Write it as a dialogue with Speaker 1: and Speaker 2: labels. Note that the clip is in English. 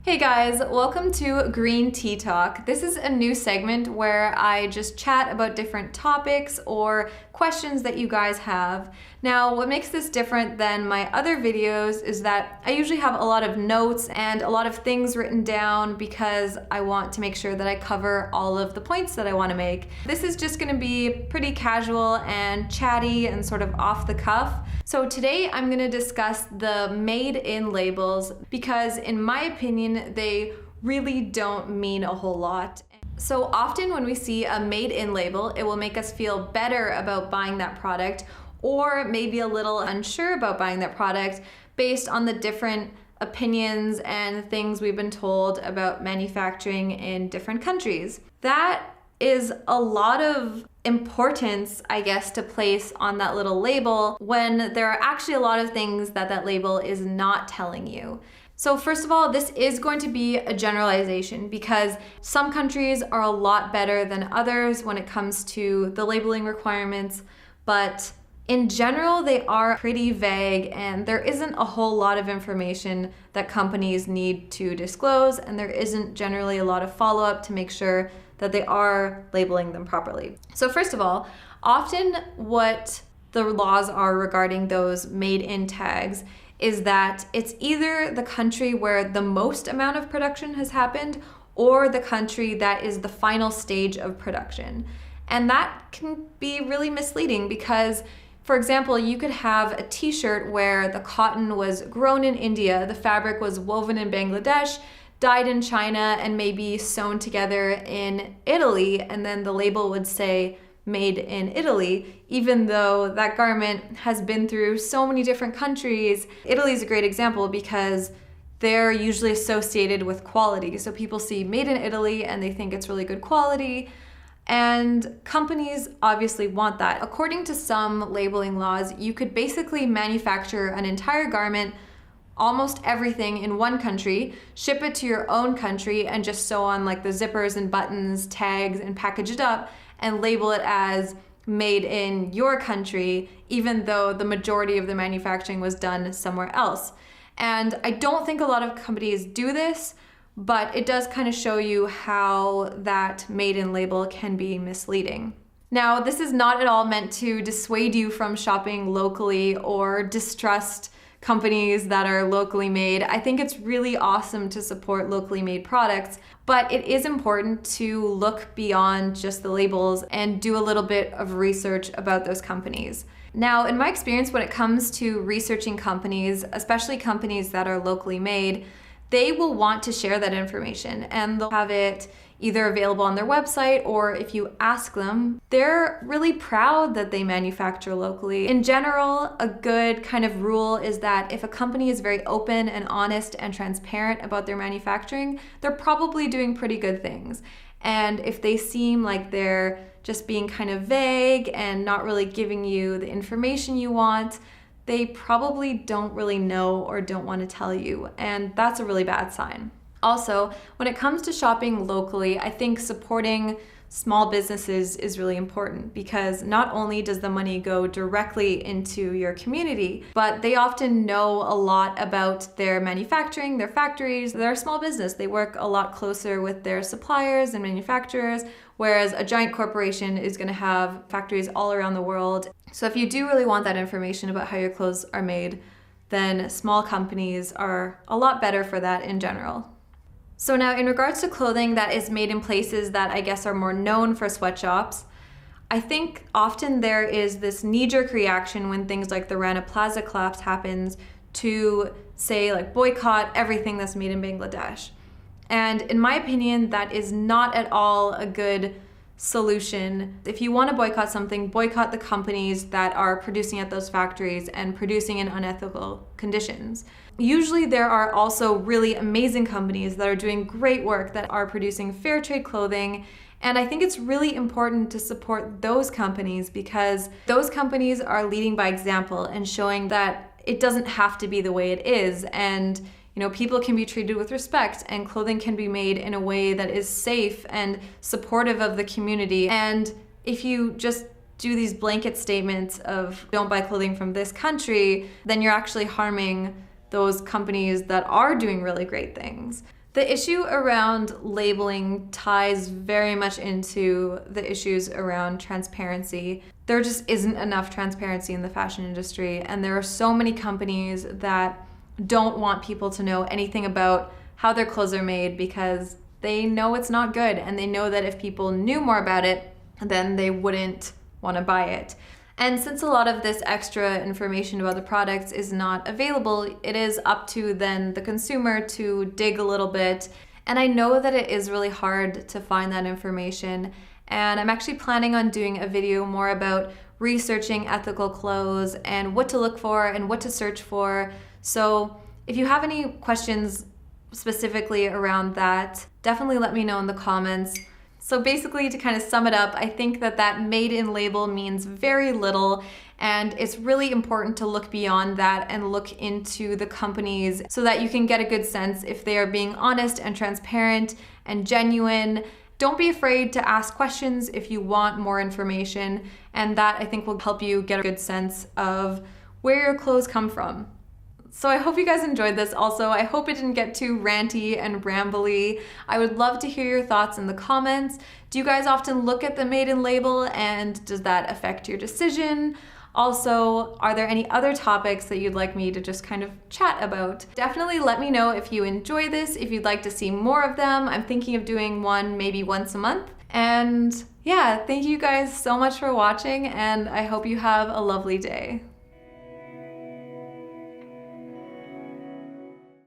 Speaker 1: Hey guys, welcome to Green Tea Talk. This is a new segment where I just chat about different topics or questions that you guys have. Now, what makes this different than my other videos is that I usually have a lot of notes and a lot of things written down because I want to make sure that I cover all of the points that I want to make. This is just going to be pretty casual and chatty and sort of off the cuff. So today I'm going to discuss the made in labels because in my opinion, they really don't mean a whole lot. So often when we see a made in label, it will make us feel better about buying that product or maybe a little unsure about buying that product based on the different opinions and things we've been told about manufacturing in different countries. That is a lot of importance, I guess, to place on that little label when there are actually a lot of things that that label is not telling you. So first of all, this is going to be a generalization because some countries are a lot better than others when it comes to the labeling requirements, but in general, they are pretty vague and there isn't a whole lot of information that companies need to disclose, and there isn't generally a lot of follow-up to make sure that they are labeling them properly. So first of all, often what the laws are regarding those made-in tags is that it's either the country where the most amount of production has happened or the country that is the final stage of production. And that can be really misleading because, for example, you could have a t-shirt where the cotton was grown in India, the fabric was woven in Bangladesh, dyed in China, and maybe sewn together in Italy, and then the label would say made in Italy, even though that garment has been through so many different countries. Italy is a great example because they're usually associated with quality. So people see made in Italy and they think it's really good quality. And companies obviously want that. According to some labeling laws, you could basically manufacture an entire garment, almost everything in one country, ship it to your own country, and just sew on like the zippers and buttons, tags, and package it up and label it as made in your country, even though the majority of the manufacturing was done somewhere else. And I don't think a lot of companies do this, but it does kind of show you how that made in label can be misleading. Now, this is not at all meant to dissuade you from shopping locally or distrust companies that are locally made. I think it's really awesome to support locally made products, but it is important to look beyond just the labels and do a little bit of research about those companies. Now, in my experience, when it comes to researching companies, especially companies that are locally made, they will want to share that information and they'll have it either available on their website, or if you ask them, they're really proud that they manufacture locally. In general, a good kind of rule is that if a company is very open and honest and transparent about their manufacturing, they're probably doing pretty good things. And if they seem like they're just being kind of vague and not really giving you the information you want, they probably don't really know or don't want to tell you, and that's a really bad sign. Also, when it comes to shopping locally, I think supporting small businesses is really important because not only does the money go directly into your community, but they often know a lot about their manufacturing, their factories. They're a small business. They work a lot closer with their suppliers and manufacturers, whereas a giant corporation is going to have factories all around the world. So if you do really want that information about how your clothes are made, then small companies are a lot better for that in general. So now in regards to clothing that is made in places that I guess are more known for sweatshops, I think often there is this knee-jerk reaction when things like the Rana Plaza collapse happens to say like boycott everything that's made in Bangladesh. And in my opinion, that is not at all a good solution. If you want to boycott something, boycott the companies that are producing at those factories and producing in unethical conditions. Usually there are also really amazing companies that are doing great work that are producing fair trade clothing, and I think it's really important to support those companies because those companies are leading by example and showing that it doesn't have to be the way it is, and people can be treated with respect and clothing can be made in a way that is safe and supportive of the community. And if you just do these blanket statements of don't buy clothing from this country, then you're actually harming those companies that are doing really great things. The issue around labeling ties very much into the issues around transparency. There just isn't enough transparency in the fashion industry, and there are so many companies that don't want people to know anything about how their clothes are made because they know it's not good, and they know that if people knew more about it, then they wouldn't want to buy it. And since a lot of this extra information about the products is not available, it is up to then the consumer to dig a little bit. And I know that it is really hard to find that information. And I'm actually planning on doing a video more about researching ethical clothes and what to look for and what to search for. So if you have any questions specifically around that, definitely let me know in the comments. So basically, to kind of sum it up, I think that made in label means very little, and it's really important to look beyond that and look into the companies so that you can get a good sense if they are being honest and transparent and genuine. Don't be afraid to ask questions if you want more information, and that I think will help you get a good sense of where your clothes come from. So I hope you guys enjoyed this. Also, I hope it didn't get too ranty and rambly. I would love to hear your thoughts in the comments. Do you guys often look at the made in label, and does that affect your decision? Also, are there any other topics that you'd like me to just kind of chat about? Definitely let me know if you enjoy this, if you'd like to see more of them. I'm thinking of doing one maybe once a month. And yeah, thank you guys so much for watching, and I hope you have a lovely day.